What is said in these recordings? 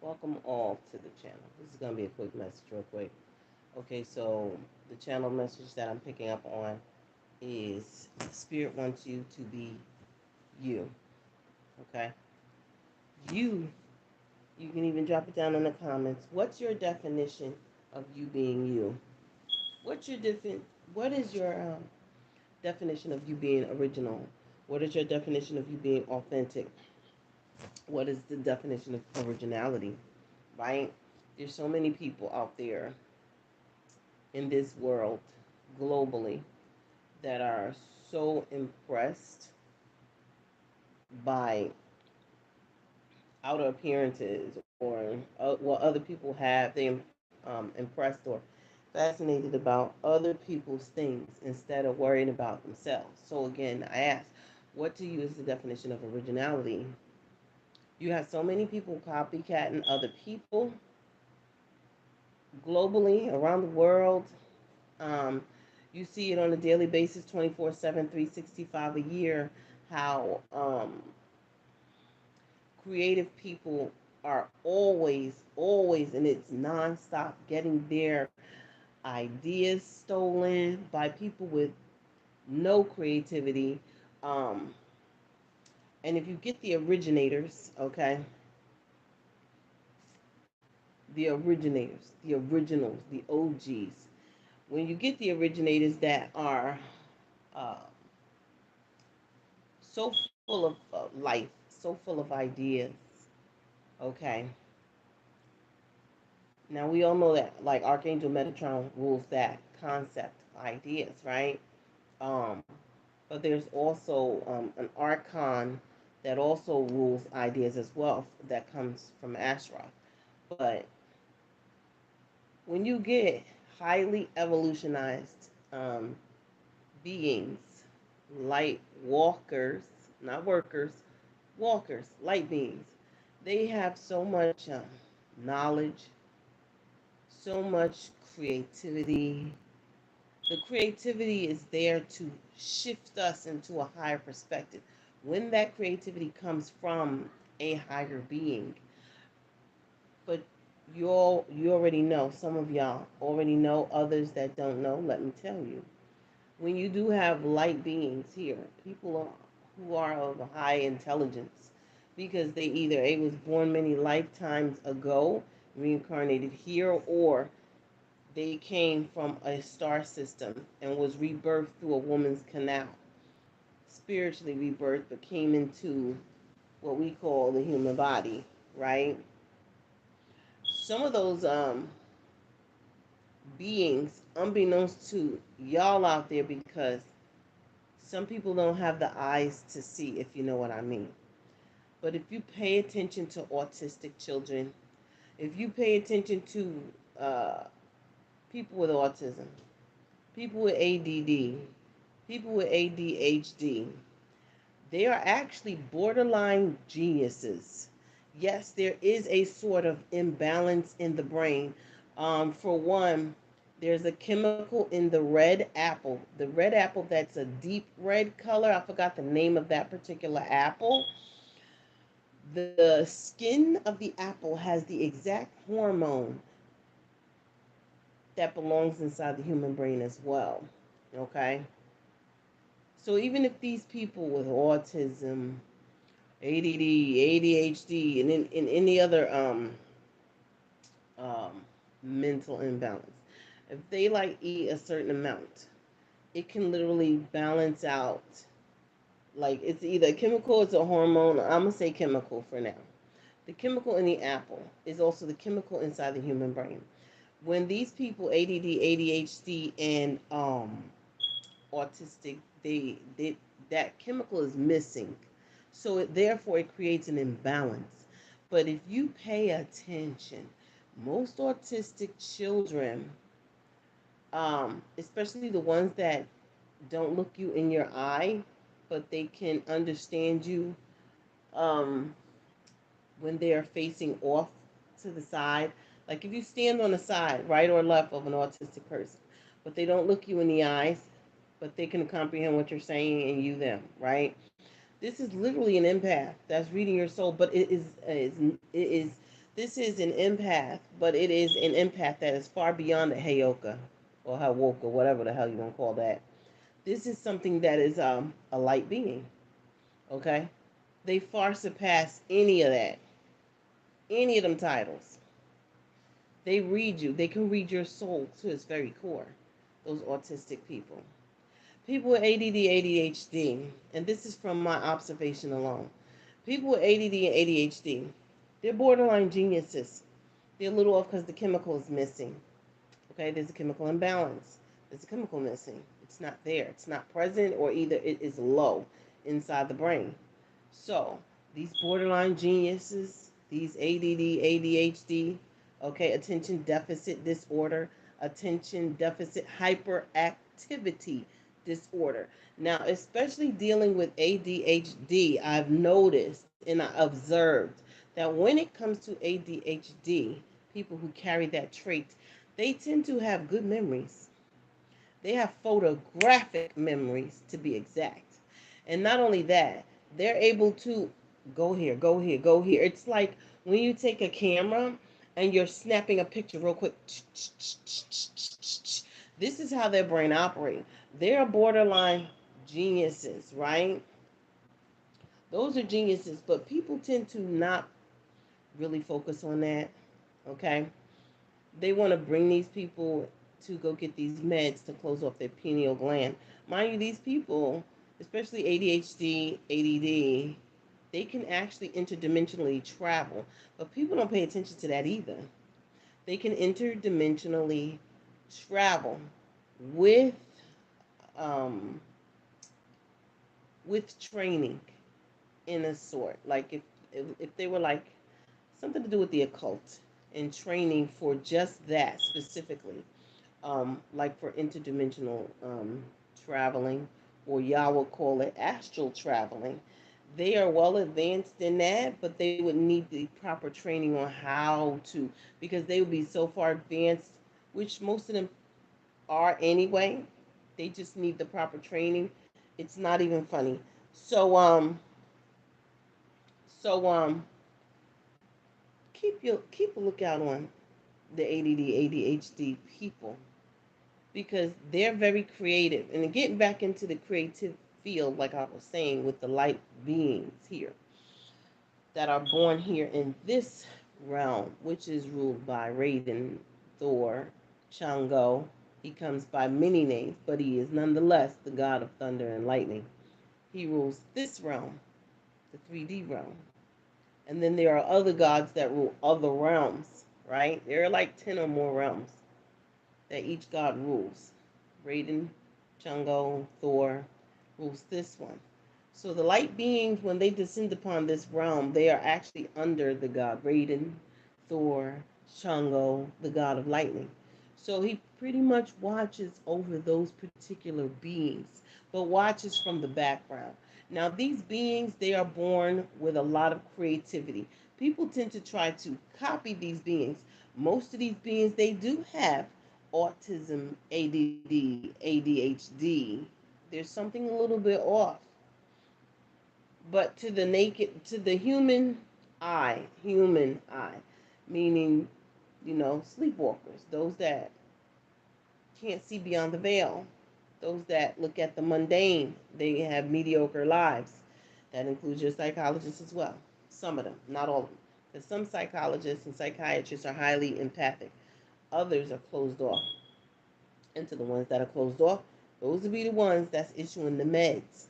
Welcome all to the channel. This is going to be a quick message, real quick. Okay, so the channel message that I'm picking up on is Spirit wants you to be you. Okay, you. You can even drop it down in the comments. What's your definition of you being you? What's your different? What is your definition of you being original? What is your definition of you being authentic? What is the definition of originality? Right? There's so many people out there in this world globally that are so impressed by outer appearances or what other people have. They impressed or fascinated about other people's things instead of worrying about themselves. So again, I ask, what to you is the definition of originality? You have so many people copycatting other people globally around the world. Um, you see it on a daily basis, 24/7, 365 a year, how creative people are always, and it's nonstop getting their ideas stolen by people with no creativity. Um, and if you get the originators, okay, the originators, the originals, the OGs, when you get the originators that are uh, so full of life, so full of ideas, okay. Now we all know that like Archangel Metatron rules that concept ideas, right? Um, but there's also an archon that also rules ideas as well that comes from Ashra. But when you get highly evolutionized beings, light walkers, not workers, walkers, light beings, they have so much knowledge, so much creativity. The creativity is there to shift us into a higher perspective. When that creativity comes from a higher being, but you already know, some of y'all already know, others that don't know, let me tell you. When you do have light beings here, people who are of a high intelligence, because they either a was born many lifetimes ago, reincarnated here, or they came from a star system and was rebirthed through a woman's canal, spiritually rebirthed, but came into what we call the human body, right? Some of those beings, unbeknownst to y'all out there, because some people don't have the eyes to see, if you know what I mean. But if you pay attention to autistic children, if you pay attention to uh, people with autism, people with ADD, people with ADHD, they are actually borderline geniuses. Yes, there is a sort of imbalance in the brain. For one, there's a chemical in the red apple. The red apple that's a deep red color. I forgot the name of that particular apple. The skin of the apple has the exact hormone that belongs inside the human brain as well. Okay? So even if these people with autism, ADD, ADHD, and in any other um, mental imbalance, if they like eat a certain amount, it can literally balance out. Like it's either a chemical, it's a hormone. I'm gonna say chemical for now. The chemical in the apple is also the chemical inside the human brain. When these people ADD, ADHD, and autistic, they that chemical is missing. So therefore it creates an imbalance. But if you pay attention, most autistic children, especially the ones that don't look you in your eye, but they can understand you um, when they are facing off to the side. Like if you stand on the side, right or left of an autistic person, but they don't look you in the eyes, but they can comprehend what you're saying and you them, right? This is literally an empath that's reading your soul, but it is This is an empath, but it is an empath that is far beyond the Heyoka or Hawoka, whatever the hell you want to call that. This is something that is a light being. Okay, they far surpass any of that, any of them titles. They read you. They can read your soul to its very core. Those autistic people, people with ADD, ADHD, and this is from my observation alone. People with ADD and ADHD, they're borderline geniuses. They're a little off because the chemical is missing. Okay, there's a chemical imbalance. There's a chemical missing. It's not there. It's not present, or either it is low inside the brain. So these borderline geniuses, these ADD, ADHD, okay, attention deficit disorder, attention deficit hyperactivity disorder. Now, especially dealing with ADHD, I've noticed and I observed that when it comes to ADHD, people who carry that trait, they tend to have good memories. They have photographic memories, to be exact. And not only that, they're able to go here, go here, go here. It's like when you take a camera and you're snapping a picture real quick. This is how their brain operates. They're borderline geniuses, right? Those are geniuses, but people tend to not really focus on that, okay? They want to bring these people to go get these meds to close off their pineal gland. Mind you, these people, especially ADHD, ADD, they can actually interdimensionally travel, but people don't pay attention to that either. They can interdimensionally travel with um, with training in a sort. Like if they were like something to do with the occult and training for just that specifically, like for interdimensional traveling, or y'all will call it astral traveling. They are well advanced in that, but they would need the proper training on how to, because they would be so far advanced, which most of them are anyway. They just need the proper training. It's not even funny. So so keep a lookout on the ADD ADHD people, because they're very creative. And getting back into the creative field, like I was saying, with the light beings here that are born here in this realm, which is ruled by Raiden, Thor, Chango. He comes by many names, but he is nonetheless the god of thunder and lightning. He rules this realm, the 3D realm. And then there are other gods that rule other realms, right? There are like 10 or more realms that each god rules. Raiden, Chungo, Thor rules this one. So the light beings, when they descend upon this realm, they are actually under the god Raiden, Thor, Chungo, the god of lightning. So he pretty much watches over those particular beings, but watches from the background. Now, these beings, they are born with a lot of creativity. People tend to try to copy these beings. Most of these beings, they do have autism, ADD, ADHD. There's something a little bit off. But to the human eye, meaning, sleepwalkers, those that can't see beyond the veil, those that look at the mundane, they have mediocre lives. That includes your psychologists as well. Some of them, not all of them. Because some psychologists and psychiatrists are highly empathic. Others are closed off. And to the ones that are closed off, those will be the ones that's issuing the meds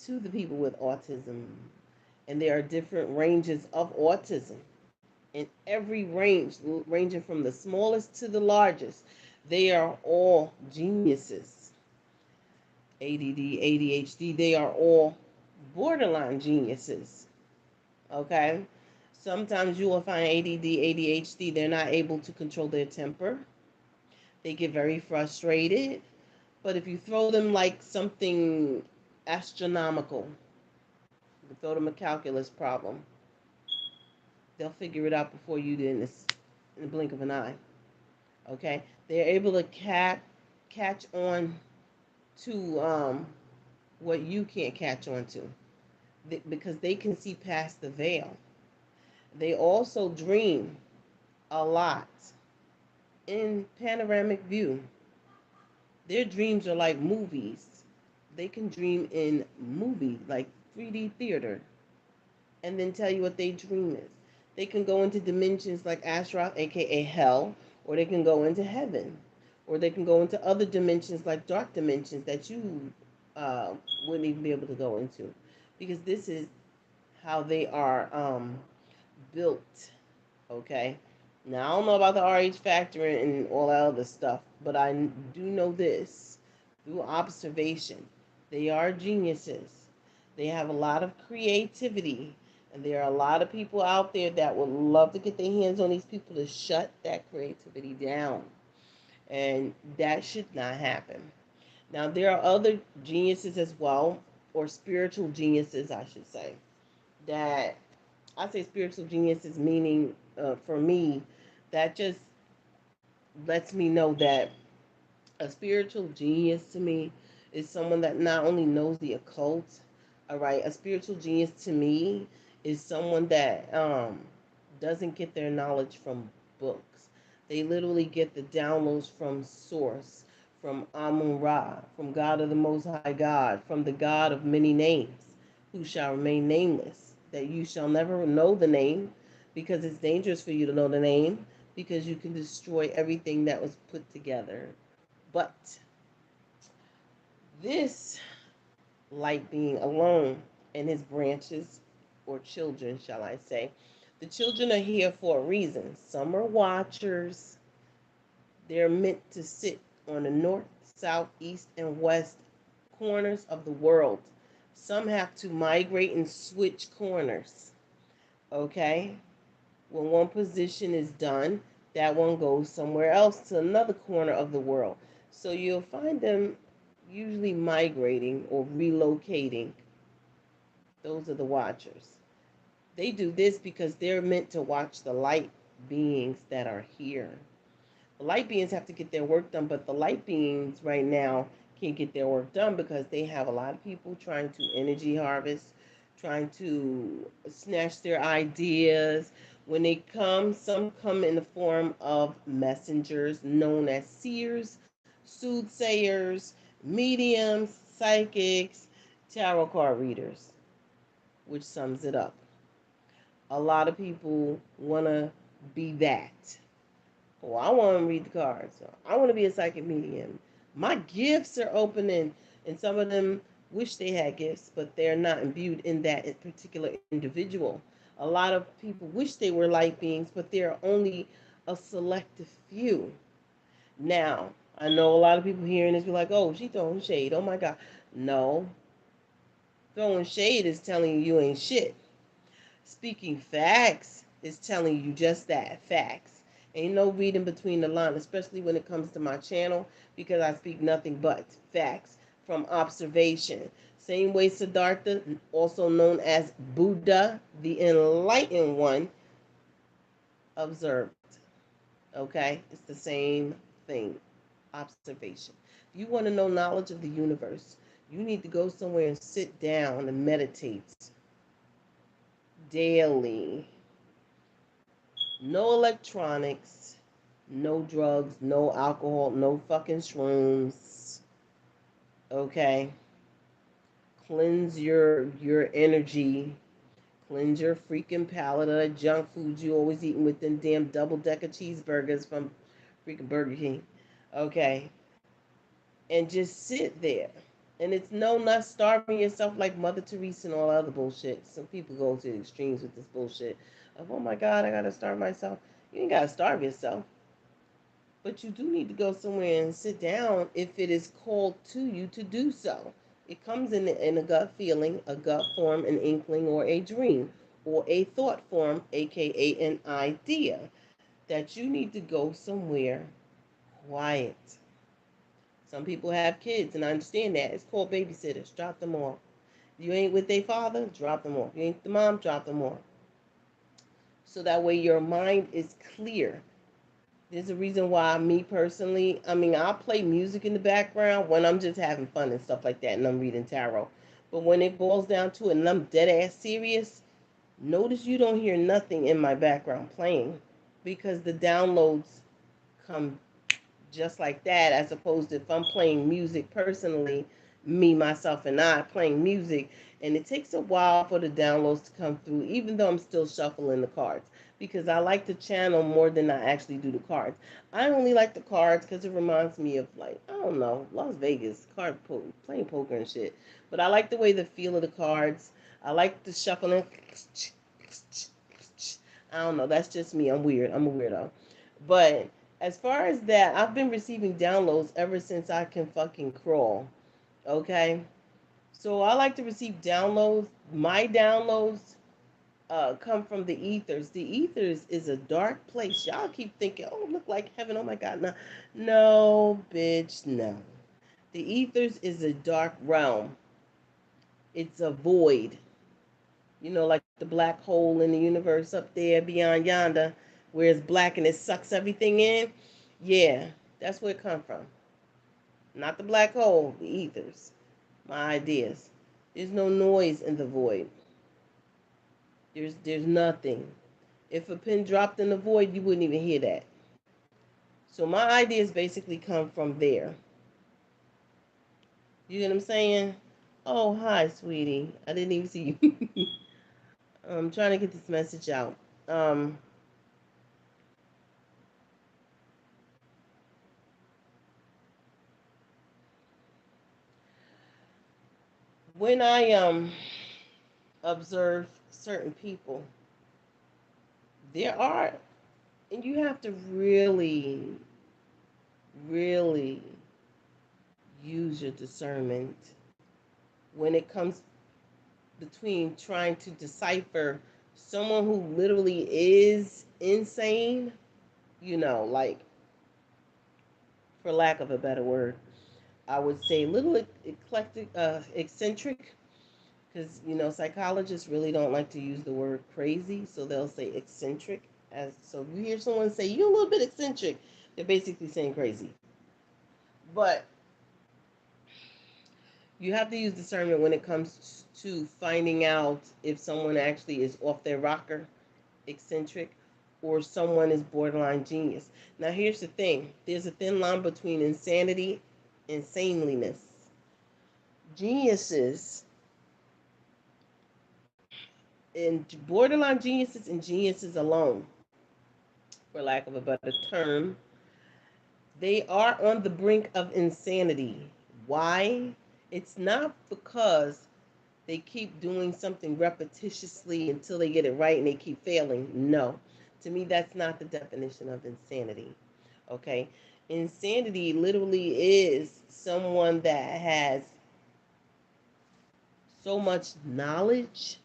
to the people with autism. And there are different ranges of autism. In every range, ranging from the smallest to the largest, they are all geniuses. ADD, ADHD, they are all borderline geniuses. Okay? Sometimes you will find ADD, ADHD, they're not able to control their temper. They get very frustrated. But if you throw them like something astronomical, you throw them a calculus problem, they'll figure it out before you do in the blink of an eye. Okay? They're able to catch on to what you can't catch on to, because they can see past the veil. They also dream a lot in panoramic view. Their dreams are like movies. They can dream in movie, like 3D theater, and then tell you what their dream is. They can go into dimensions like Astaroth, aka hell, or they can go into heaven, or they can go into other dimensions like dark dimensions that you uh, wouldn't even be able to go into, because this is how they are built. Okay. Now I don't know about the RH factor and all that other stuff, but I do know this through observation. They are geniuses. They have a lot of creativity, and there are a lot of people out there that would love to get their hands on these people to shut that creativity down, and that should not happen. Now there are other geniuses as well, or spiritual geniuses, I should say, that I say spiritual geniuses, meaning for me, that just lets me know that a spiritual genius to me is someone that not only knows the occult, all right, a spiritual genius to me is someone that doesn't get their knowledge from books. They literally get the downloads from source, from Amun Ra, from God of the Most High God, from the God of many names, who shall remain nameless, that you shall never know the name, because it's dangerous for you to know the name, because you can destroy everything that was put together. But this light being alone and his branches, or children, shall I say, the children are here for a reason. Some are watchers. They're meant to sit on the north, south, east, and west corners of the world. Some have to migrate and switch corners. Okay? When one position is done, that one goes somewhere else to another corner of the world. So you'll find them usually migrating or relocating. Those are the watchers. They do this because they're meant to watch the light beings that are here. The light beings have to get their work done, but the light beings right now can't get their work done because they have a lot of people trying to energy harvest, trying to snatch their ideas. When they come, some come in the form of messengers known as seers, soothsayers, mediums, psychics, tarot card readers, which sums it up. A lot of people want to be that. Oh, I want to read the cards. I want to be a psychic medium. My gifts are opening, and some of them wish they had gifts, but they're not imbued in that particular individual. A lot of people wish they were light beings, but they're only a selective few. Now, I know a lot of people hearing this be like, "Oh, she throwing shade. Oh my God." No, throwing shade is telling you you ain't shit. Speaking facts is telling you just that, facts. Ain't no reading between the lines, especially when it comes to my channel, because I speak nothing but facts from observation. Same way Siddhartha, also known as Buddha, the enlightened one, observed. Okay? It's the same thing. Observation. If you want to know knowledge of the universe, you need to go somewhere and sit down and meditate daily. No electronics, no drugs, no alcohol, no fucking shrooms. Okay? Cleanse your energy. Cleanse your freaking palate of that junk food you always eating with them damn double decker cheeseburgers from freaking Burger King. Okay? And just sit there. And it's no, not starving yourself like Mother Teresa and all other bullshit. Some people go to the extremes with this bullshit of, oh my God, I gotta starve myself. You ain't gotta starve yourself. But you do need to go somewhere and sit down if it is called to you to do so. It comes in a gut feeling, a gut form, an inkling, or a dream, or a thought form, aka an idea, that you need to go somewhere quiet. Some people have kids, and I understand that. It's called babysitters. Drop them off. You ain't with their father, drop them off. You ain't the mom, drop them off. So that way your mind is clear. There's a reason why me personally, I mean, I'll play music in the background when I'm just having fun and stuff like that and I'm reading tarot. But when it boils down to it and I'm dead ass serious, Notice you don't hear nothing in my background playing because the downloads come just like that, as opposed to if I'm playing music personally, me, myself, and I playing music, and it takes a while for the downloads to come through, even though I'm still shuffling the cards because I like to channel more than I actually do the cards. I only like the cards because it reminds me of, like, I don't know, Las Vegas, playing poker and shit. But I like the way the feel of the cards. I like the shuffling. I don't know. That's just me. I'm weird. I'm a weirdo. But as far as that, I've been receiving downloads ever since I can fucking crawl. Okay? So I like to receive downloads. My downloads come from the ethers. The ethers is a dark place. Y'all keep thinking, oh, look like heaven. Oh my God. No, no, bitch, no. The ethers is a dark realm. It's a void. Like the black hole in the universe up there beyond yonder, where it's black and it sucks everything in. Yeah, that's where it come from. Not the black hole, the ethers. My ideas. There's no noise in the void. There's nothing. If a pin dropped in the void, you wouldn't even hear that. So my ideas basically come from there. You get what I'm saying? Oh, hi, sweetie. I didn't even see you. I'm trying to get this message out. Um, when I observe certain people, there are, and you have to really, really use your discernment when it comes between trying to decipher someone who literally is insane, like, for lack of a better word, I would say a little eclectic, eccentric, because psychologists really don't like to use the word crazy, so they'll say eccentric. As so, if you hear someone say you're a little bit eccentric, they're basically saying crazy. But you have to use discernment when it comes to finding out if someone actually is off their rocker, eccentric, or someone is borderline genius. Now, here's the thing: there's a thin line between insanity and saneliness. Geniuses and borderline geniuses and geniuses alone, for lack of a better term, they are on the brink of insanity. Why? It's not because they keep doing something repetitiously until they get it right and they keep failing. No. To me, that's not the definition of insanity. Okay? Insanity literally is someone that has so much knowledge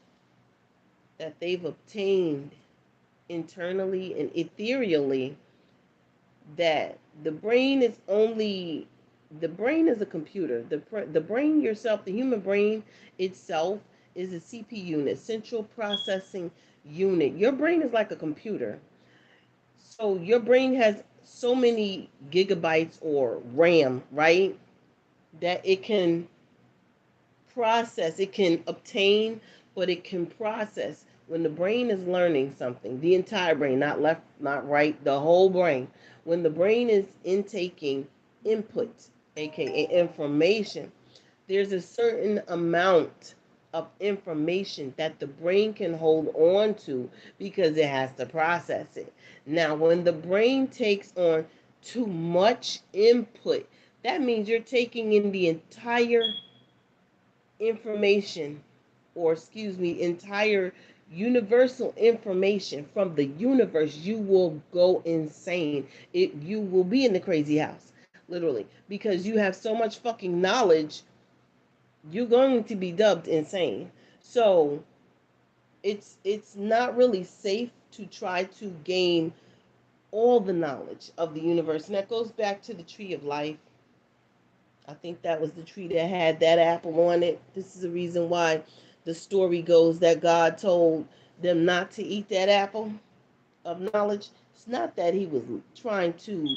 that they've obtained internally and ethereally that the brain is a computer. The brain yourself, the human brain itself, is a CPU unit, central processing unit. Your brain is like a computer. So your brain has so many gigabytes or RAM, right? That it can process, it can obtain, but it can process. When the brain is learning something, the entire brain, not left, not right, the whole brain, when the brain is intaking input, aka information, there's a certain amount of information that the brain can hold on to because it has to process it. Now, when the brain takes on too much input, that means you're taking in the entire information, or excuse me, entire universal information from the universe. You will go insane. You will be in the crazy house, literally, because you have so much fucking knowledge. You're going to be dubbed insane. So it's not really safe to try to gain all the knowledge of the universe. And that goes back to the tree of life. I think that was the tree that had that apple on it. This is the reason why the story goes that God told them not to eat that apple of knowledge. It's not that he was trying to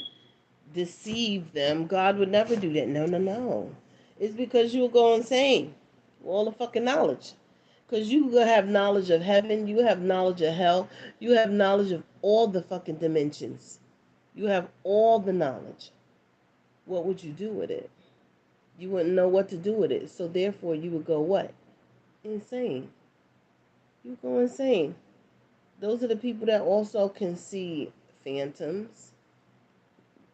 deceive them. God would never do that. No, no, no. It's because you'll go insane. All the fucking knowledge. Because you have knowledge of heaven, you have knowledge of hell, you have knowledge of all the fucking dimensions. You have all the knowledge. What would you do with it? You wouldn't know what to do with it. So therefore you would go what? Insane. You go insane. Those are the people that also can see phantoms,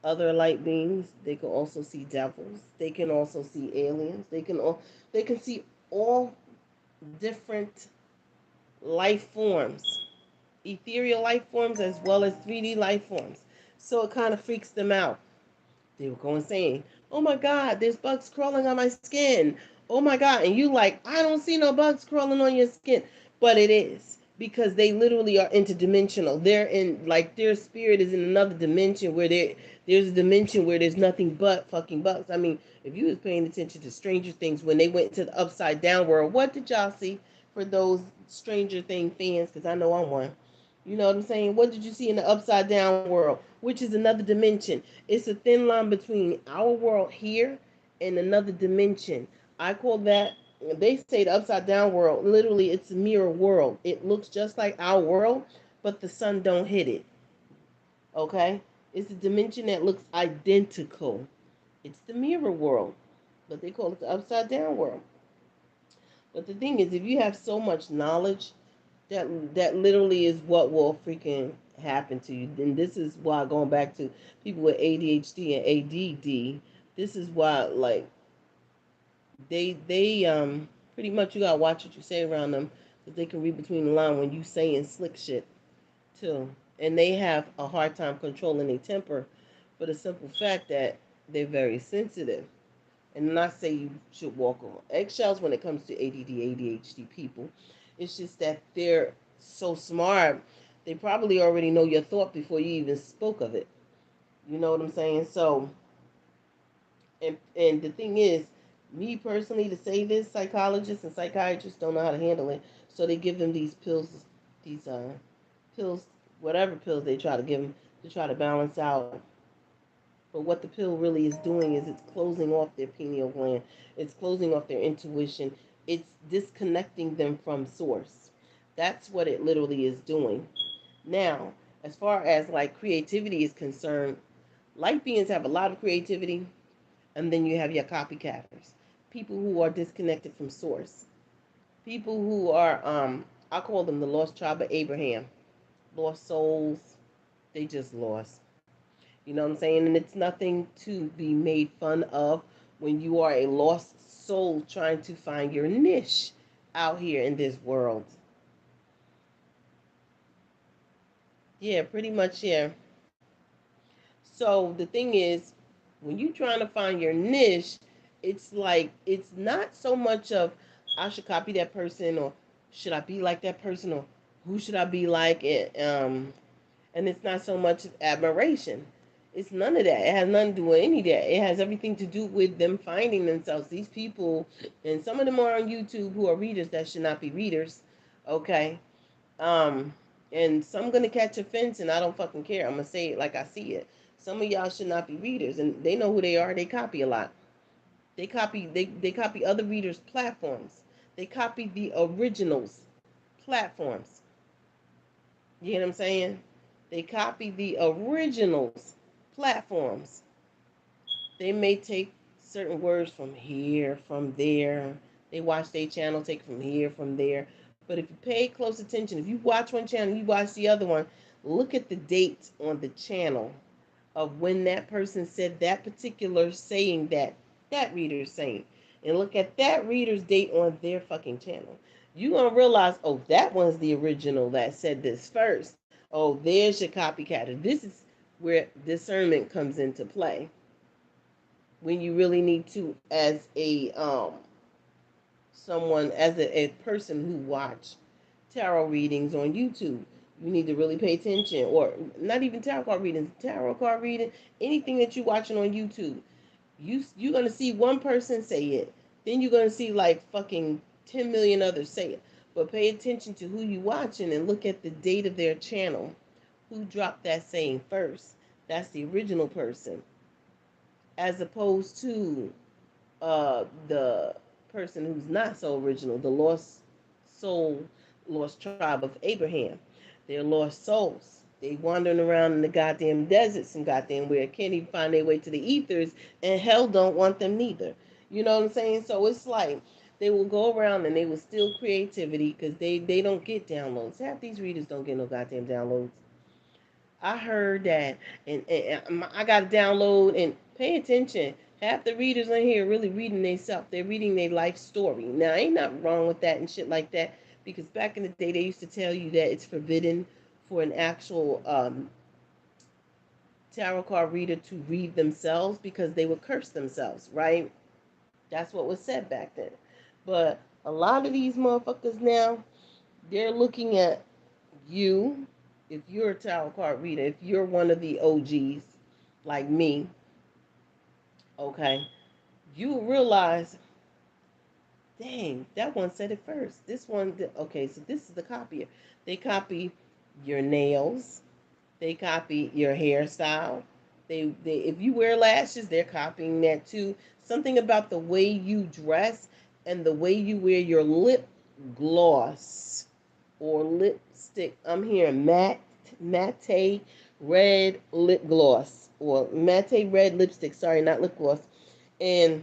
other light beings. They can also see devils. They can also see aliens. They can see all different life forms, ethereal life forms as well as 3D life forms. So it kind of freaks them out. They were going saying, "Oh my God, there's bugs crawling on my skin. Oh my God," and you like, "I don't see no bugs crawling on your skin," but it is because they literally are interdimensional. They're in like their spirit is in another dimension where there's a dimension where there's nothing but fucking bugs. I mean, if you was paying attention to Stranger Things when they went to the upside down world, what did y'all see for those Stranger Thing fans? Because I know I'm one. You know what I'm saying? What did you see in the upside down world, which is another dimension? It's a thin line between our world here and another dimension. I call that, they say the upside down world, literally it's a mirror world. It looks just like our world, but the sun don't hit it. Okay? It's a dimension that looks identical. It's the mirror world, but they call it the upside down world. But the thing is, if you have so much knowledge, that literally is what will freaking happen to you. And this is why, going back to people with ADHD and ADD, this is why like they pretty much you gotta watch what you say around them because they can read between the line when you saying slick shit too. And they have a hard time controlling their temper for the simple fact that they're very sensitive. And not say you should walk on eggshells when it comes to ADD, ADHD people. It's just that they're so smart. They probably already know your thought before you even spoke of it. You know what I'm saying? So, and the thing is, me personally, to say this, psychologists and psychiatrists don't know how to handle it. So they give them these pills, these pills, whatever pills they try to give them to try to balance out. But what the pill really is doing is it's closing off their pineal gland. It's closing off their intuition. It's disconnecting them from source. That's what it literally is doing. Now, as far as like creativity is concerned, light beings have a lot of creativity, and then you have your copycatters, people who are disconnected from source, people who are I call them the lost tribe of Abraham, lost souls. They just lost. You know what I'm saying? And it's nothing to be made fun of when you are a lost soul trying to find your niche out here in this world. Yeah, pretty much, yeah. So the thing is, when you're trying to find your niche, it's like, it's not so much of, I should copy that person, or should I be like that person, or who should I be like? And it's not so much admiration. It's none of that. It has nothing to do with any of that. It has everything to do with them finding themselves. These people, and some of them are on YouTube who are readers that should not be readers. Okay. Um, and some gonna catch offense, and I don't fucking care. I'm gonna say it like I see it. Some of y'all should not be readers, and they know who they are. They copy a lot. They copy other readers' platforms. They copy the originals' platforms. You know what I'm saying? They copy the originals' platforms. They may take certain words from here, from there. They watch their channel, take from here, from there. But if you pay close attention, if you watch one channel, you watch the other one, look at the date on the channel of when that person said that particular saying that reader's saying. And look at that reader's date on their fucking channel. You're going to realize, oh, that one's the original that said this first. Oh, there's your copycat. This is where discernment comes into play. When you really need to, as a someone, as a person who watch tarot readings on YouTube, you need to really pay attention. Or not even tarot card reading, anything that you're watching on YouTube. You're gonna see one person say it, then you're gonna see like fucking 10 million others say it. But pay attention to who you watching and look at the date of their channel. Who dropped that saying first? That's the original person, as opposed to the person who's not so original, the lost lost tribe of Abraham. They're lost souls. They wandering around in the goddamn deserts and goddamn where can't even find their way to the ethers, and hell don't want them neither. You know what I'm saying? So it's like they will go around and they will steal creativity because they don't get downloads. Half these readers don't get no goddamn downloads. I heard that, and I got to download and pay attention. Half the readers on here really reading themselves. They're reading their life story. Now, ain't nothing wrong with that and shit like that, because back in the day, they used to tell you that it's forbidden for an actual tarot card reader to read themselves because they would curse themselves, right? That's what was said back then. But a lot of these motherfuckers now, they're looking at you, if you're a tarot card reader, if you're one of the OGs like me, okay, you realize, dang, that one said it first. This one, okay, so this is the copier. They copy your nails, they copy your hairstyle. They if you wear lashes, they're copying that too. Something about the way you dress and the way you wear your lip gloss or lipstick. I'm hearing matte red lip gloss or matte red lipstick. Sorry, not lip gloss. And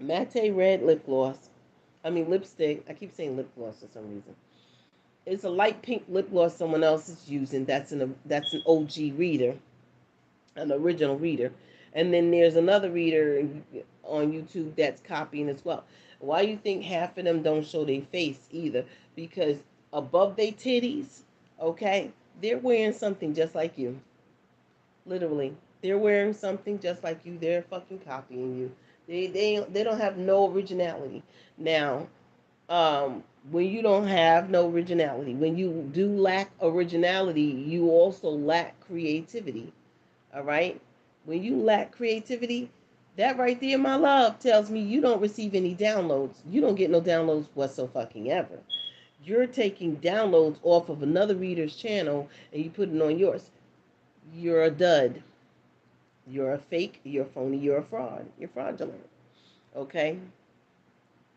matte red lip gloss. I mean lipstick. I keep saying lip gloss for some reason. It's a light pink lip gloss someone else is using. That's an OG reader, an original reader. And then there's another reader on YouTube that's copying as well. Why you think half of them don't show their face either? Because above their titties, okay, they're wearing something just like you. Literally, they're wearing something just like you. They're fucking copying you. They don't have no originality. Now, when you don't have no originality, when you do lack originality, you also lack creativity. All right. When you lack creativity, that right there, my love, tells me you don't receive any downloads. You don't get no downloads whatsoever. You're taking downloads off of another reader's channel and you put it on yours. You're a dud. You're a fake. You're phony. You're a fraud. You're fraudulent. Okay.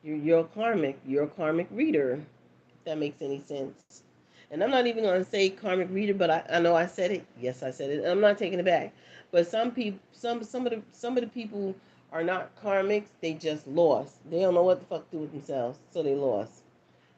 You're a karmic. You're a karmic reader. If that makes any sense. And I'm not even going to say karmic reader, but I know I said it. Yes, I said it. I'm not taking it back. But some people, some of the people are not karmics. They just lost. They don't know what the fuck to do with themselves, so they lost.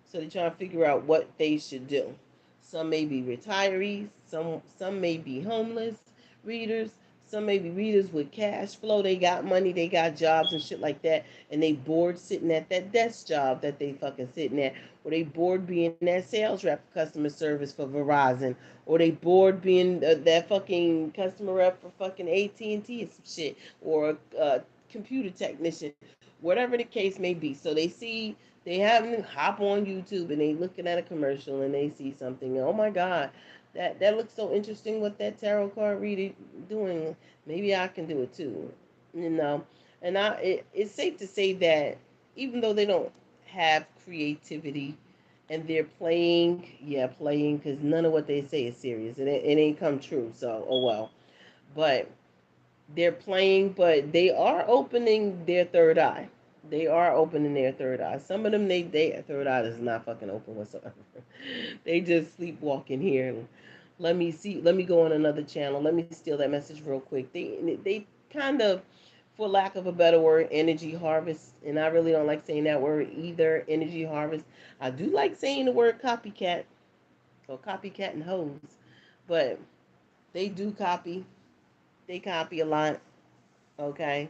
So they're trying to figure out what they should do. Some may be retirees. Some may be homeless readers. Some may be readers with cash flow. They got money. They got jobs and shit like that, and they bored sitting at that desk job that they fucking sitting at, or they bored being that sales rep for customer service for Verizon, or they bored being that fucking customer rep for fucking AT&T and some shit, or a computer technician, whatever the case may be. So they have them hop on YouTube and they looking at a commercial and they see something. Oh my God, that looks so interesting. What that tarot card reader doing? Maybe I can do it too. You know, and it's safe to say that even though they don't have creativity and they're playing, yeah, playing, because none of what they say is serious. It ain't come true. So oh well, but they're playing, but they are opening their third eye. They are opening their third eye. Some of them, they third eye is not fucking open whatsoever. They just sleepwalking here. Let me see. Let me go on another channel. Let me steal that message real quick. They kind of, for lack of a better word, energy harvest. And I really don't like saying that word either. Energy harvest. I do like saying the word copycat or copycat and hose, but they do copy. They copy a lot. Okay.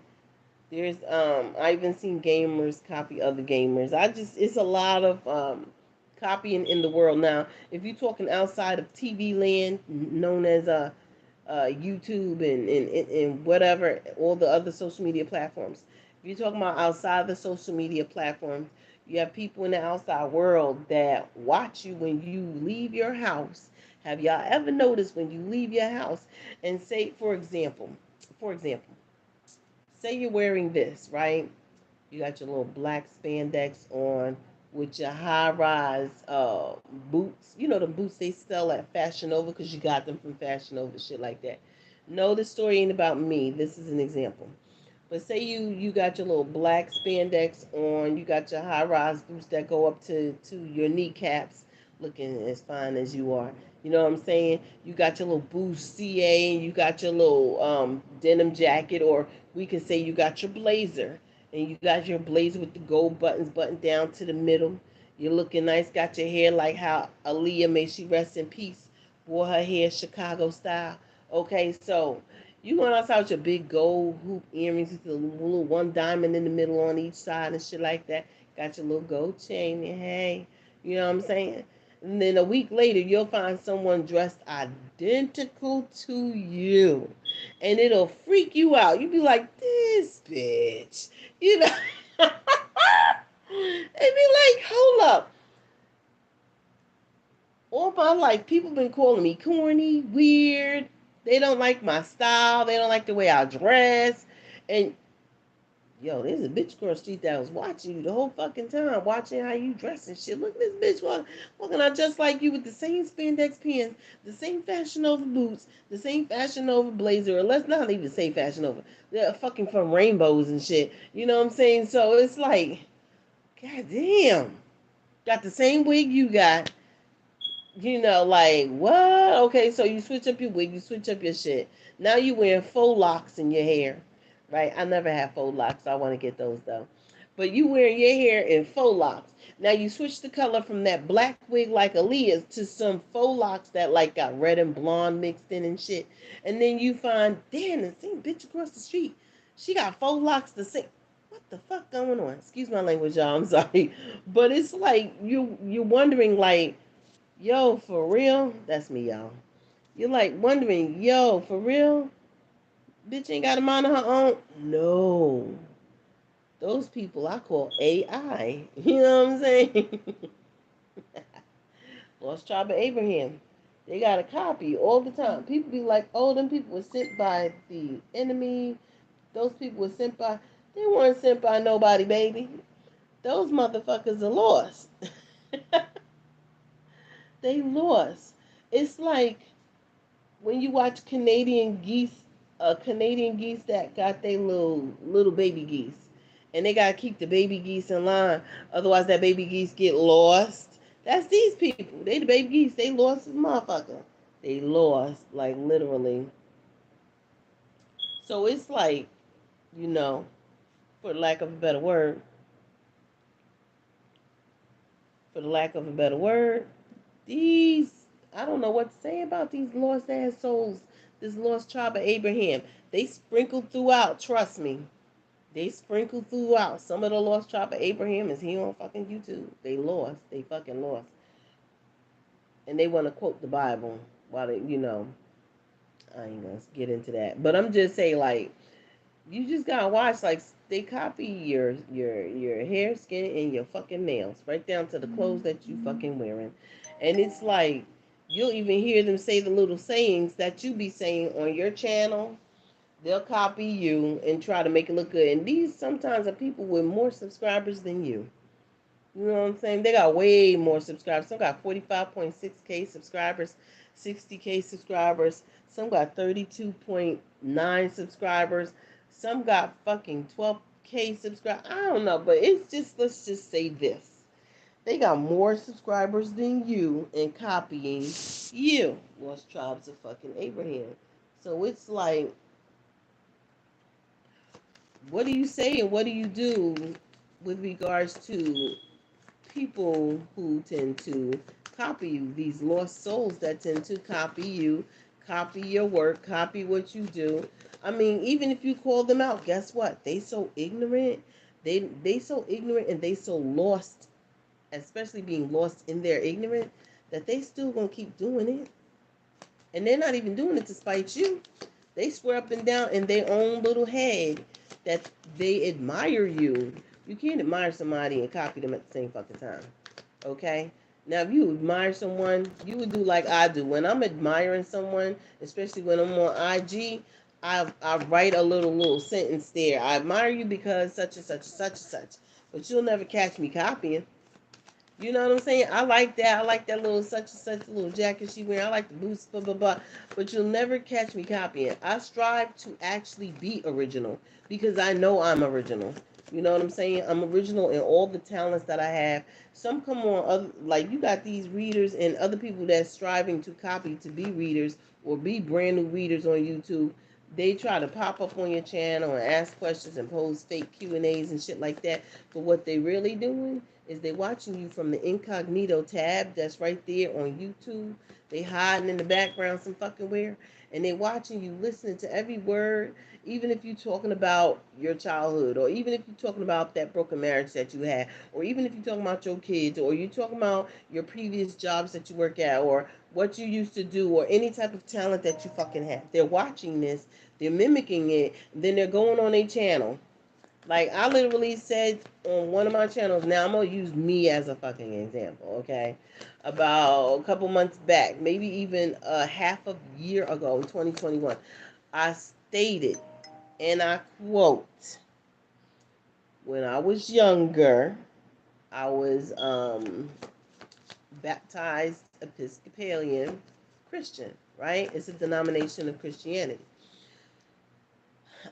There's I even seen gamers copy other gamers. It's a lot of copying in the world now. If you're talking outside of TV land, known as YouTube and whatever, all the other social media platforms. If you're talking about outside the social media platforms, you have people in the outside world that watch you when you leave your house. Have y'all ever noticed when you leave your house and say, for example, say you're wearing this, right? You got your little black spandex on with your high rise boots. You know the boots they sell at Fashion Nova because you got them from Fashion Nova, shit like that. No, this story ain't about me. This is an example. But say you got your little black spandex on, you got your high rise boots that go up to your kneecaps, looking as fine as you are. You know what I'm saying? You got your little boost CA, and you got your little denim jacket, or we can say you got your blazer, and you got your blazer with the gold buttons buttoned down to the middle. You're looking nice. Got your hair like how Aaliyah, may she rest in peace, wore her hair Chicago style. Okay, so you going outside with your big gold hoop earrings with the little one diamond in the middle on each side and shit like that. Got your little gold chain and hey, you know what I'm saying? And then a week later, you'll find someone dressed identical to you. And it'll freak you out. You'll be like, this bitch. You know? And be like, hold up. All my life, people been calling me corny, weird. They don't like my style. They don't like the way I dress. And yo, there's a bitch across the street that was watching you the whole fucking time, watching how you dress and shit. Look at this bitch walking out just like you with the same spandex pants, the same Fashion Nova boots, the same Fashion Nova blazer, or let's not even say Fashion Nova. They're fucking from rainbows and shit. You know what I'm saying? So it's like, god damn. Got the same wig you got. You know, like, what? Okay, so you switch up your wig, you switch up your shit. Now you wearing faux locks in your hair, right? I never had faux locks. So I want to get those, though. But you wearing your hair in faux locks. Now you switch the color from that black wig like Aaliyah's to some faux locks that, like, got red and blonde mixed in and shit. And then you find, damn, the same bitch across the street. She got faux locks the same. What the fuck going on? Excuse my language, y'all. I'm sorry. But it's like, you're wondering, like, yo, for real? That's me, y'all. You're like wondering, yo, for real? Bitch ain't got a mind of her own? No. Those people I call AI. You know what I'm saying? Lost Tribe of Abraham. They got a copy all the time. People be like, oh, them people were sent by the enemy. Those people were sent by. They weren't sent by nobody, baby. Those motherfuckers are lost. They lost. It's like when you watch Canadian geese that got their little baby geese, and they gotta keep the baby geese in line, otherwise that baby geese get lost. That's these people. They the baby geese. They lost as motherfucker. They lost like literally. So it's like, you know, for lack of a better word, for the lack of a better word, these, I don't know what to say about these lost ass souls, this lost tribe of Abraham. They sprinkled throughout, trust me. They sprinkled throughout. Some of the lost tribe of Abraham is here on fucking YouTube. They lost. They fucking lost. And they want to quote the Bible while they, you know, I ain't gonna get into that. But I'm just saying, like, you just gotta watch, like, they copy your hair, skin, and your fucking nails, right down to the clothes that you fucking wearing. And it's like, you'll even hear them say the little sayings that you be saying on your channel. They'll copy you and try to make it look good. And these sometimes are people with more subscribers than you. You know what I'm saying? They got way more subscribers. Some got 45.6K subscribers, 60K subscribers. Some got 32.9 subscribers. Some got fucking 12K subscribers. I don't know, but it's just, let's just say this. They got more subscribers than you and copying you. Lost tribes of fucking Abraham. So it's like, what do you say and what do you do with regards to people who tend to copy you, these lost souls that tend to copy you, copy your work, copy what you do? I mean, even if you call them out, guess what? They so ignorant. They so ignorant and they so lost, especially being lost in their ignorance, that they still gonna keep doing it. And they're not even doing it to spite you. They swear up and down in their own little head that they admire you. You can't admire somebody and copy them at the same fucking time. Okay? Now, if you admire someone, you would do like I do. When I'm admiring someone, especially when I'm on IG, I write a little sentence there. I admire you because such and such and such and such. But you'll never catch me copying. You know what I'm saying? I like that. I like that little such and such little jacket she wearing. I like the boots, blah blah blah. But you'll never catch me copying. I strive to actually be original because I know I'm original. You know what I'm saying? I'm original in all the talents that I have. Some come on, other, like you got these readers and other people that's striving to copy to be readers or be brand new readers on YouTube. They try to pop up on your channel and ask questions and pose fake Q&As and shit like that. But what they really doing is they watching you from the incognito tab that's right there on YouTube. They hiding in the background some fucking where, and they watching you, listening to every word, even if you're talking about your childhood, or even if you're talking about that broken marriage that you had, or even if you're talking about your kids, or you're talking about your previous jobs that you work at, or what you used to do, or any type of talent that you fucking have. They're watching this, they're mimicking it, then they're going on a channel like I literally said on one of my channels, now I'm gonna use me as a fucking example, okay? About a couple months back, maybe even a half a year ago, in 2021, I stated, and I quote, when I was younger, I was baptized Episcopalian Christian, right? It's a denomination of Christianity.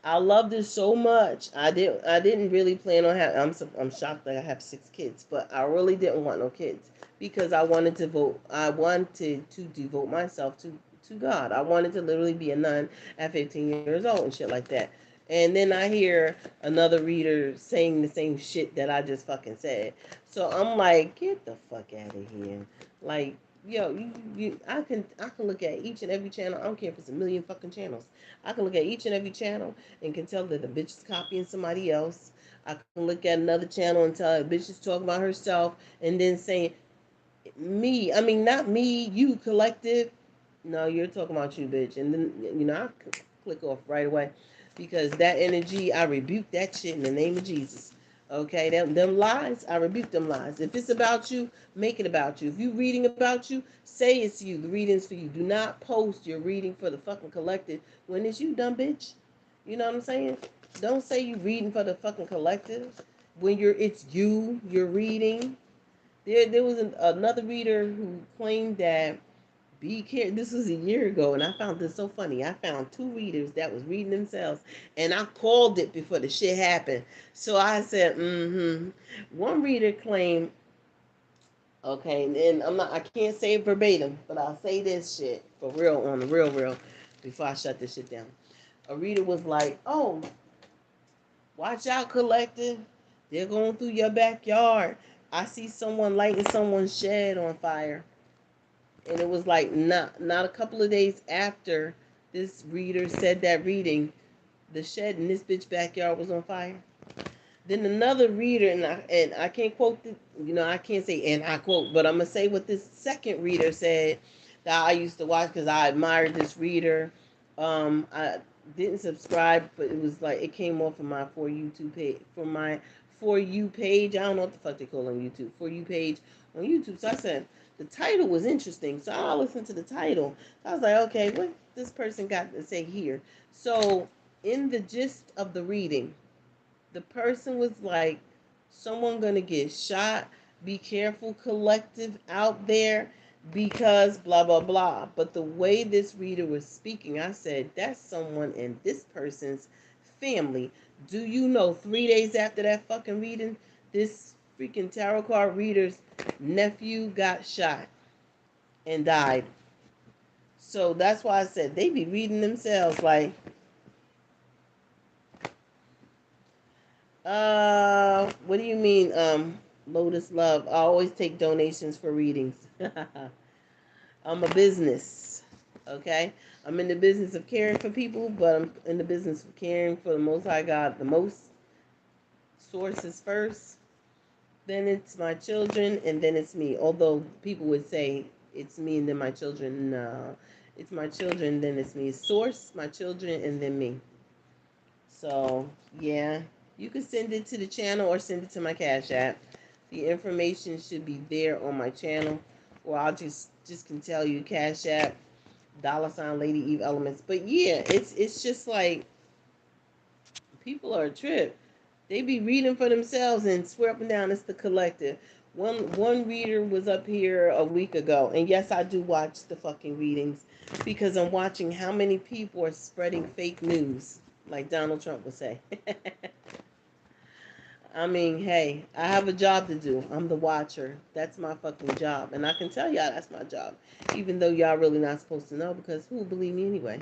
I loved it so much. I didn't really plan on having. I'm shocked that I have 6 kids, but I really didn't want no kids because I wanted to vote. I wanted to devote myself to God. I wanted to literally be a nun at 15 years old and shit like that. And then I hear another reader saying the same shit that I just fucking said. So I'm like, get the fuck out of here. Like, yo, I can look at each and every channel. I don't care if it's a million fucking channels. I can look at each and every channel and can tell that the bitch is copying somebody else. I can look at another channel and tell a bitch is talking about herself and then saying me. I mean, not me, you collective. No, you're talking about you, bitch. And then I click off right away because that energy, I rebuke that shit in the name of Jesus. Okay, them lies, I rebuke them lies. If it's about you, make it about you. If you reading about you, say it's you. The reading's for you. Do not post your reading for the fucking collective when it's you, dumb bitch. You know what I'm saying? Don't say you reading for the fucking collective when it's you're reading. There was another reader who claimed that be careful. This was a year ago, and I found this so funny. I found 2 readers that was reading themselves, and I called it before the shit happened. So I said, mm-hmm. One reader claimed, okay, and I can't say it verbatim, but I'll say this shit for real on the real before I shut this shit down. A reader was like, oh, watch out, collective. They're going through your backyard. I see someone lighting someone's shed on fire. And it was like not a couple of days after this reader said that reading, the shed in this bitch backyard was on fire. Then another reader, and I can't quote the, I can't say and I quote, but I'm gonna say what this second reader said that I used to watch because I admired this reader. I didn't subscribe, but it was like it came off of my for YouTube page for my for you page. I don't know what the fuck they call on YouTube. For you page on YouTube. So I said the title was interesting, so I listened to the title. I was like, okay, what this person got to say here? So in the gist of the reading, the person was like, someone gonna get shot. Be careful, collective out there, because blah blah blah. But the way this reader was speaking, I said, that's someone in this person's family. Do you know 3 days after that fucking reading, this freaking tarot card reader's nephew got shot and died? So that's why I said they be reading themselves like, what do you mean, Lotus Love? I always take donations for readings. I'm a business, okay? I'm in the business of caring for people, but I'm in the business of caring for the Most High God. The most sources first, then it's my children, and then it's me. Although people would say it's me and then my children. No, it's my children, then it's me. Source, my children, and then me. So, yeah, you can send it to the channel or send it to my Cash App. The information should be there on my channel, or I'll just can tell you Cash App, $ Lady Eve Elements. But yeah, it's just like people are a trip. They be reading for themselves and swear up and down it's the collective. One reader was up here a week ago, and yes, I do watch the fucking readings because I'm watching how many people are spreading fake news, like Donald Trump would say. I mean, hey, I have a job to do. I'm the watcher. That's my fucking job, and I can tell y'all that's my job, even though y'all really not supposed to know because who will believe me anyway?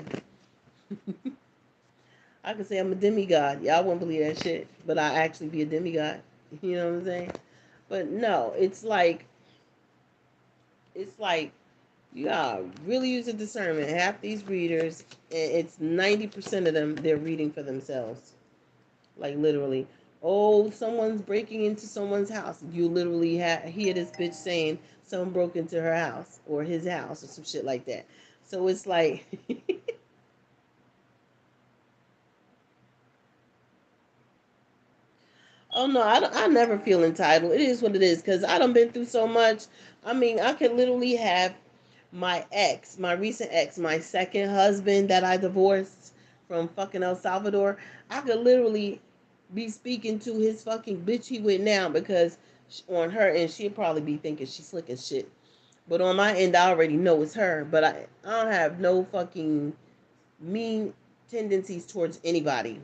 I could say I'm a demigod. Y'all won't believe that shit, but I actually be a demigod. You know what I'm saying? But no, it's like you gotta really use a discernment. Half these readers, it's 90% of them, they're reading for themselves. Like literally, oh, someone's breaking into someone's house. You literally hear this bitch saying someone broke into her house or his house or some shit like that. So it's like, oh no, I never feel entitled. It is what it is because I done been through so much. I mean, I could literally have my ex, my recent ex, my second husband that I divorced from fucking El Salvador. I could literally be speaking to his fucking bitch he with now because on her end she'd probably be thinking she's slick as shit. But on my end, I already know it's her. But I don't have no fucking mean tendencies towards anybody.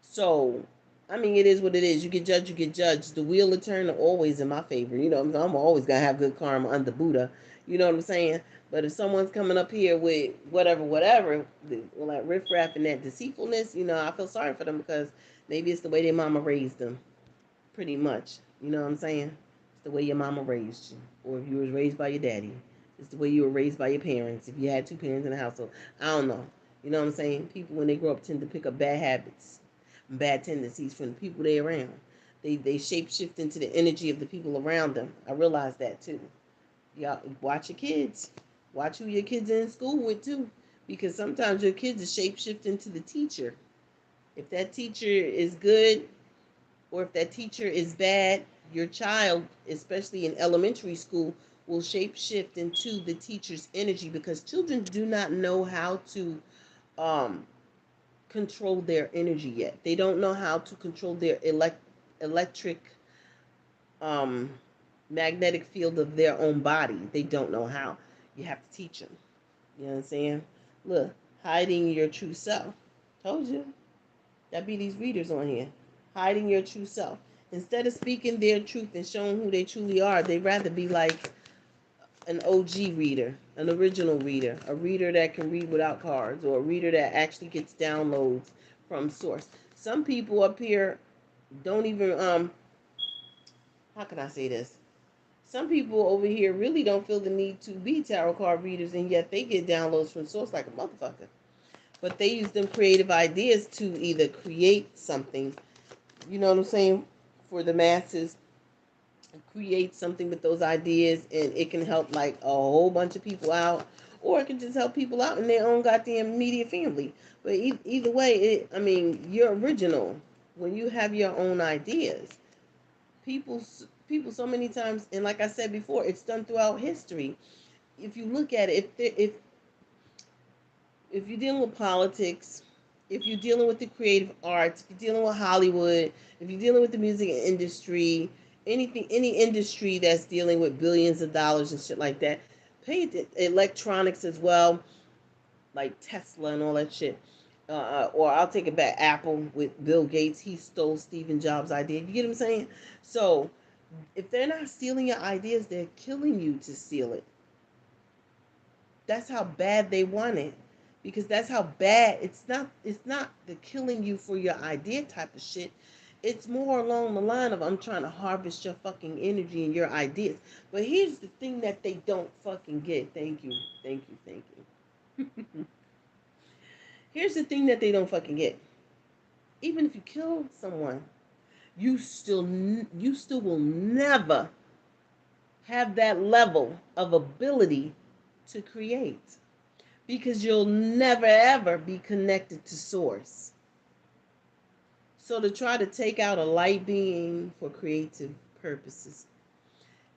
So, I mean, it is what it is. You get judged, you get judged. The wheel of turn always in my favor. You know, I'm always gonna have good karma under Buddha. You know what I'm saying? But if someone's coming up here with whatever, well, that riffraff and that deceitfulness, I feel sorry for them because maybe it's the way their mama raised them, pretty much. You know what I'm saying? It's the way your mama raised you, or if you was raised by your daddy. It's the way you were raised by your parents. If you had two parents in the household, I don't know. You know what I'm saying? People when they grow up tend to pick up bad habits, bad tendencies from the people they around. They shape shift into the energy of the people around them. I realize that too. Y'all watch your kids. Watch who your kids are in school with too. Because sometimes your kids are shape shift into the teacher. If that teacher is good or if that teacher is bad, your child, especially in elementary school, will shape shift into the teacher's energy because children do not know how to um, control their energy yet. They don't know how to control their electric um, magnetic field of their own body. They don't know how. You have to teach them. You know what I'm saying? Look, hiding your true self. Told you. That be these readers on here. Hiding your true self. Instead of speaking their truth and showing who they truly are, they'd rather be like an OG reader, an original reader, a reader that can read without cards, or a reader that actually gets downloads from source. Some people up here don't even how can I say this? Some people over here really don't feel the need to be tarot card readers, and yet they get downloads from source like a motherfucker. But they use them creative ideas to either create something, you know what I'm saying, for the masses, create something with those ideas, and it can help like a whole bunch of people out, or it can just help people out in their own goddamn immediate family. But either way, I mean, you're original when you have your own ideas. People so many times, and like I said before, it's done throughout history. If you look at it, if you're dealing with politics, if you're dealing with the creative arts, if you're dealing with Hollywood, if you're dealing with the music industry, anything, any industry that's dealing with billions of dollars and shit like that, pay electronics as well, like Tesla and all that shit. Or I'll take it back, Apple with Bill Gates, he stole Stephen Jobs' idea. You get what I'm saying? So if they're not stealing your ideas, they're killing you to steal it. That's how bad they want it, because that's how bad it's not the killing you for your idea type of shit. It's more along the line of I'm trying to harvest your fucking energy and your ideas. But here's the thing that they don't fucking get. Thank you, thank you, thank you. Here's the thing that they don't fucking get. Even if you kill someone, you still will never have that level of ability to create, because you'll never ever be connected to source. So to try to take out a light being for creative purposes,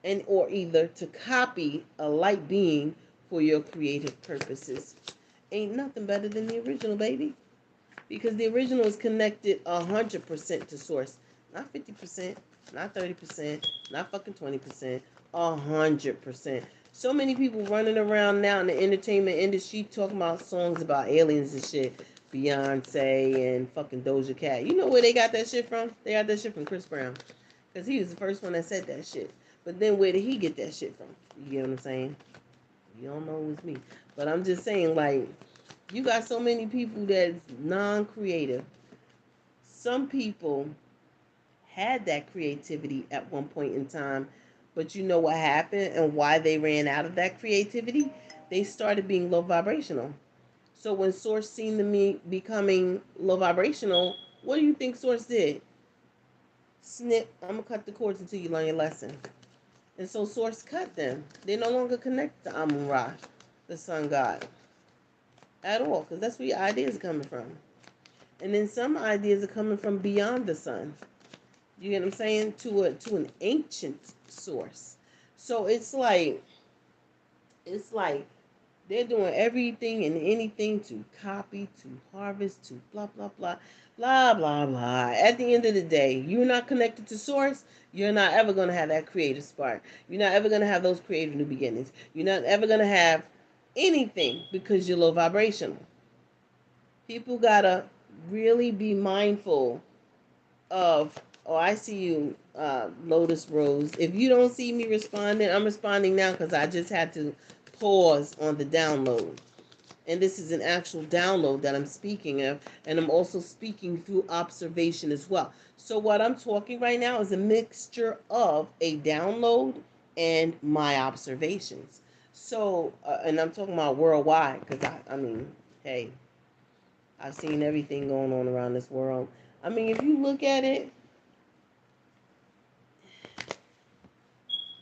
and or either to copy a light being for your creative purposes, ain't nothing better than the original, baby. Because the original is connected 100% to source, not 50%. Not 30%, not fucking 20%, 100%. So many people running around now in the entertainment industry talking about songs about aliens and shit. Beyonce and fucking Doja Cat. You know where they got that shit from? They got that shit from Chris Brown. Because he was the first one that said that shit. But then where did he get that shit from? You get what I'm saying? You don't know it was me. But I'm just saying, like, you got so many people that's non-creative. Some people had that creativity at one point in time, but you know what happened and why they ran out of that creativity? They started being low vibrational. So when Source seen me becoming low vibrational, what do you think Source did? Snip, I'm gonna cut the cords until you learn your lesson. And so Source cut them. They no longer connect to Amun Ra, the sun god, at all, because that's where your ideas are coming from. And then some ideas are coming from beyond the sun. You get what I'm saying? To an ancient source. So it's like they're doing everything and anything to copy, to harvest, to blah blah blah, blah blah blah. At the end of the day, you're not connected to source. You're not ever gonna have that creative spark. You're not ever gonna have those creative new beginnings. You're not ever gonna have anything because you're low vibrational. People gotta really be mindful of, oh, I see you, Lotus Rose. If you don't see me responding, I'm responding now because I just had to pause on the download. And this is an actual download that I'm speaking of, and I'm also speaking through observation as well. So what I'm talking right now is a mixture of a download and my observations. So, and I'm talking about worldwide because I mean, hey, I've seen everything going on around this world. I mean, if you look at it,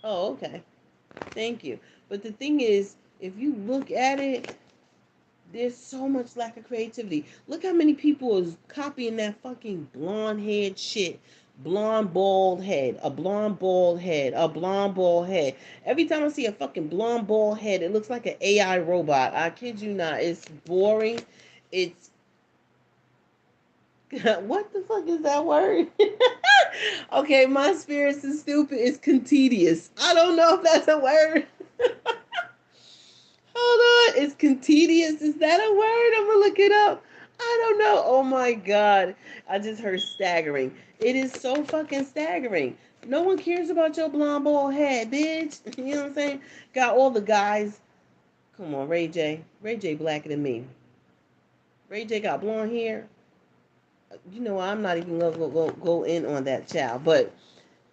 oh, okay. Thank you. But the thing is, if you look at it, there's so much lack of creativity. Look how many people is copying that fucking blonde head shit. Blonde bald head, a blonde bald head, a blonde bald head. Every time I see a fucking blonde bald head, it looks like an AI robot. I kid you not. It's boring. It's what the fuck is that word? Okay, my spirits is stupid. It's contentious. I don't know if that's a word. Hold on. It's contentious. Is that a word? I'm gonna look it up. I don't know. Oh my god. I just heard staggering. It is so fucking staggering. No one cares about your blonde bald head, bitch. You know what I'm saying? Got all the guys. Come on, Ray J. Ray J blacker than me. Ray J got blonde hair. You know, I'm not even gonna go in on that child, but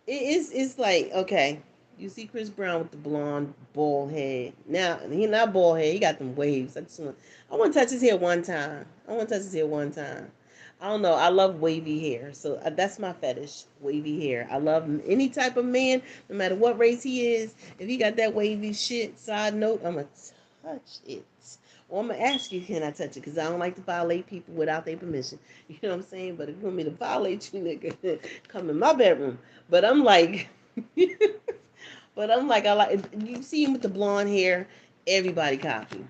it's like, okay, you see Chris Brown with the blonde bald head. Now he not bald head, he got them waves. I want to touch his hair one time. I want to touch his hair one time. I don't know. I love wavy hair, so that's my fetish. Wavy hair. I love any type of man, no matter what race he is. If he got that wavy shit, side note, I'm gonna touch it. Or I'm gonna ask you, can I touch it? Because I don't like to violate people without their permission. You know what I'm saying? But if you want me to violate you, nigga, come in my bedroom. But I'm like, I like, you see him with the blonde hair, everybody copy.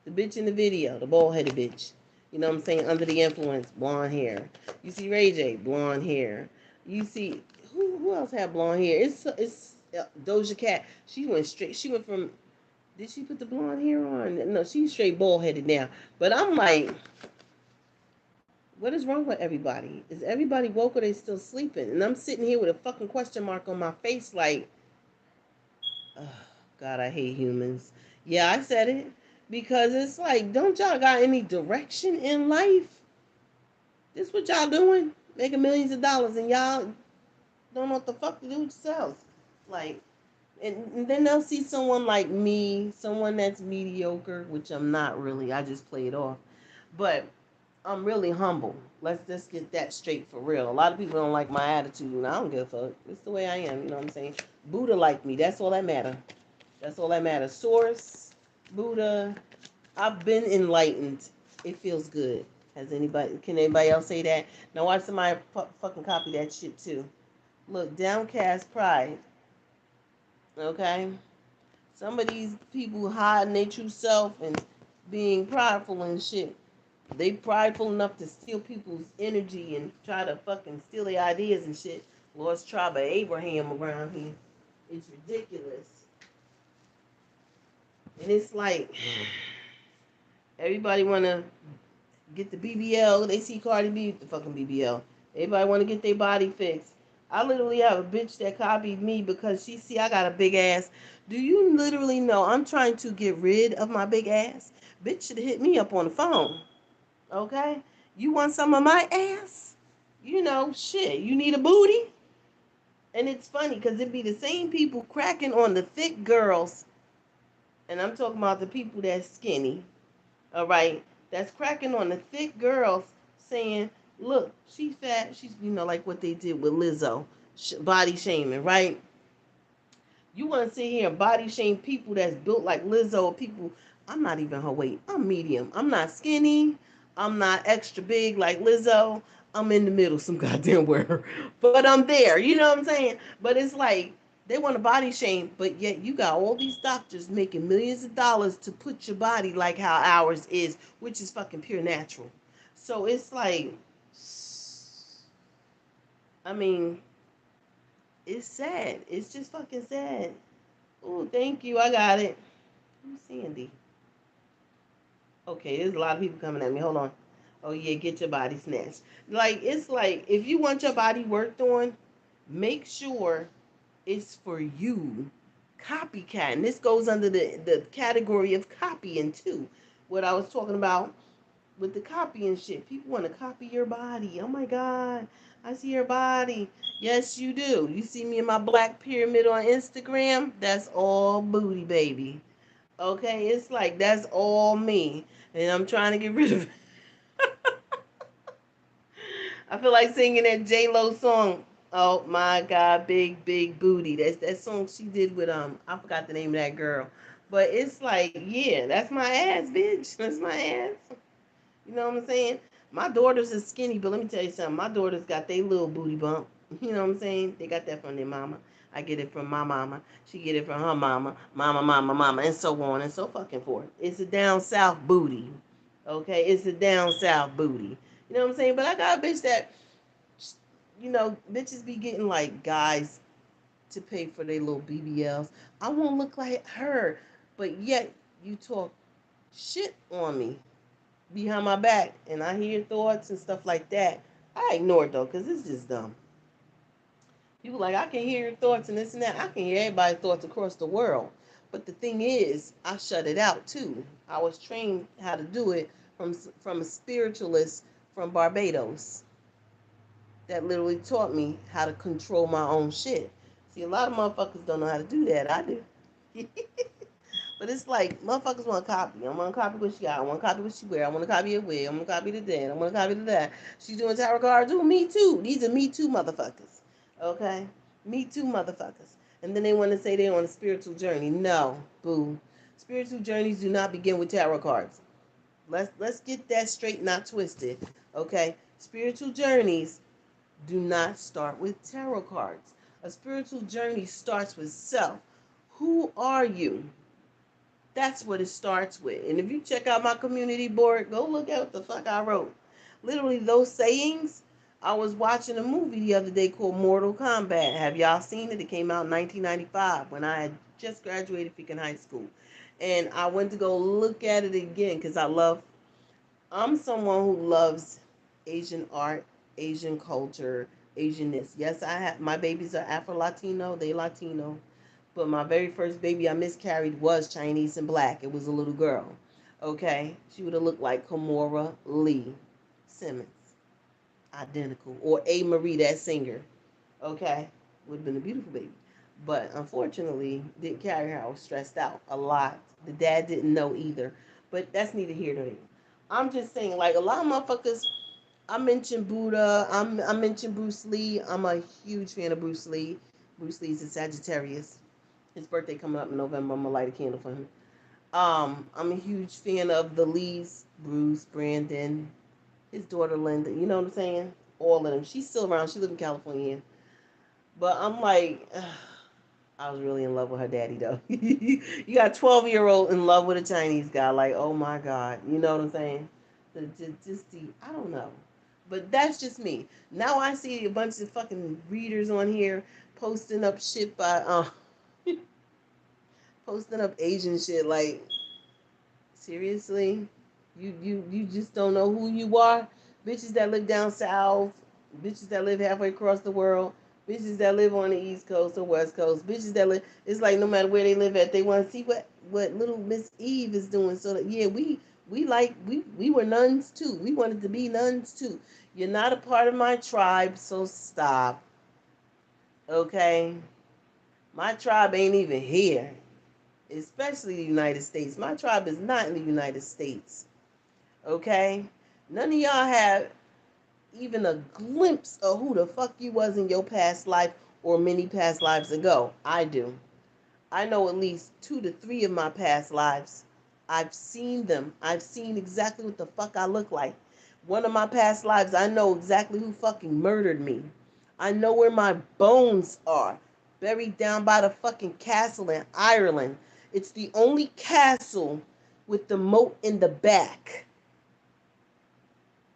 The bitch in the video, the bald headed bitch. You know what I'm saying? Under the influence, blonde hair. You see Ray J, blonde hair. You see, who else had blonde hair? It's Doja Cat. She went straight, she went from, did she put the blonde hair on? No, she's straight bald headed now. But I'm like, what is wrong with everybody? Is everybody woke or they still sleeping? And I'm sitting here with a fucking question mark on my face like, oh, God, I hate humans. Yeah, I said it. Because it's like, don't y'all got any direction in life? This what y'all doing? Making millions of dollars and y'all don't know what the fuck to do with yourselves. Like, and then they'll see someone like me, someone that's mediocre, which I'm not really. I just play it off. But I'm really humble. Let's just get that straight for real. A lot of people don't like my attitude, and I don't give a fuck. It's the way I am. You know what I'm saying? Buddha liked me. That's all that matters. That's all that matters. Source, Buddha. I've been enlightened. It feels good. Can anybody else say that? Now watch somebody fucking copy that shit too. Look, downcast pride. Okay? Some of these people hiding their true self and being prideful and shit. They prideful enough to steal people's energy and try to fucking steal their ideas and shit. Lost tribe of Abraham around here. It's ridiculous. And it's like everybody wanna get the BBL. They see Cardi B with the fucking BBL. Everybody wanna get their body fixed. I literally have a bitch that copied me because she see I got a big ass. Do you literally know I'm trying to get rid of my big ass? Bitch should hit me up on the phone. Okay? You want some of my ass? You know, shit. You need a booty? And it's funny because it be the same people cracking on the thick girls, and I'm talking about the people that's skinny, all right, that's cracking on the thick girls saying, look, she's fat, she's, like what they did with Lizzo, body shaming, right? You want to sit here and body shame people that's built like Lizzo, or people, I'm not even her weight, I'm medium, I'm not skinny, I'm not extra big like Lizzo, I'm in the middle some goddamn where, but I'm there, you know what I'm saying? But it's like, they want to body shame, but yet you got all these doctors making millions of dollars to put your body like how ours is, which is fucking pure natural. So it's like, I mean, it's sad. It's just fucking sad. Oh, thank you. I got it. Who's Sandy? Okay, there's a lot of people coming at me. Hold on. Oh yeah, get your body snatched. Like, it's like, if you want your body worked on, make sure it's for you. Copycat. And this goes under the category of copying too. What I was talking about with the copying shit. People want to copy your body. Oh my God. I see your body. Yes, you do. You see me in my black pyramid on Instagram? That's all booty, baby. Okay? It's like that's all me. And I'm trying to get rid of it. I feel like singing that J Lo song. Oh my God, big big booty. That's that song she did with I forgot the name of that girl, but it's like yeah, that's my ass, bitch. That's my ass. You know what I'm saying? My daughters is skinny, but let me tell you something. My daughters got their little booty bump. You know what I'm saying? They got that from their mama. I get it from my mama. She get it from her mama. Mama, and so on and so fucking forth. It's a down south booty. Okay? It's a down south booty. You know what I'm saying? But I got a bitch that, bitches be getting like guys to pay for their little BBLs. I won't look like her, but yet you talk shit on me behind my back and I hear thoughts and stuff like that. I ignore it though, because it's just dumb. People like, I can hear your thoughts and this and that. I can hear everybody's thoughts across the world. But the thing is, I shut it out too. I was trained how to do it from a spiritualist from Barbados that literally taught me how to control my own shit. See, a lot of motherfuckers don't know how to do that. I do. But it's like motherfuckers want to copy. I want to copy what she got. I want to copy what she wear. I want to copy her wig. I want to copy the that. I want to copy the that. She's doing tarot cards. Do me too. These are me too motherfuckers. Okay, me too motherfuckers. And then they want to say they're on a spiritual journey. No, boo. Spiritual journeys do not begin with tarot cards. Let's get that straight, not twisted. Okay, spiritual journeys do not start with tarot cards. A spiritual journey starts with self. Who are you? That's what it starts with. And if you check out my community board, go look at what the fuck I wrote. Literally, those sayings. I was watching a movie the other day called Mortal Kombat. Have y'all seen it? It came out in 1995 when I had just graduated freaking high school. And I went to go look at it again because I'm someone who loves Asian art, Asian culture, Asianness. Yes, I have, my babies are Afro Latino, they Latino. But my very first baby I miscarried was Chinese and black. It was a little girl. Okay? She would have looked like Kimora Lee Simmons. Identical. Or A. Marie, that singer. Okay? Would have been a beautiful baby. But unfortunately, didn't carry her. I was stressed out a lot. The dad didn't know either. But that's neither here nor there. I'm just saying, like, a lot of motherfuckers, I mentioned Buddha. I mentioned Bruce Lee. I'm a huge fan of Bruce Lee. Bruce Lee's a Sagittarius. His birthday coming up in November. I'm gonna light a candle for him. I'm a huge fan of the Lees, Bruce, Brandon, his daughter Linda. You know what I'm saying? All of them. She's still around. She lives in California. But I'm like, I was really in love with her daddy though. You got a 12-year-old in love with a Chinese guy. Like, oh my God. You know what I'm saying? Just the, I don't know. But that's just me. Now I see a bunch of fucking readers on here posting up shit by posting up Asian shit. Like, seriously, you just don't know who you are. Bitches that live down south, bitches that live halfway across the world, bitches that live on the East Coast or West Coast, bitches that live. It's like no matter where they live at, they want to see what little Miss Eve is doing. So that, yeah, we were nuns too. We wanted to be nuns too. You're not a part of my tribe, so stop. Okay, my tribe ain't even here, especially the United States. My tribe is not in the United States. Okay? None of y'all have even a glimpse of who the fuck you was in your past life or many past lives ago. I do. I know at least 2 to 3 of my past lives. I've seen them. I've seen exactly what the fuck I look like. One of my past lives, I know exactly who fucking murdered me. I know where my bones are, buried down by the fucking castle in Ireland. It's the only castle with the moat in the back.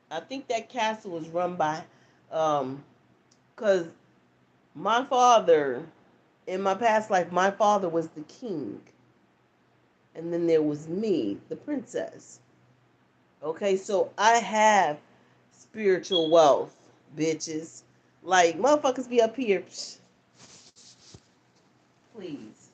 I think that castle was run by, because my father, in my past life, my father was the king. And then there was me, the princess. Okay, so I have spiritual wealth, bitches. Like, motherfuckers be up here, psh, please.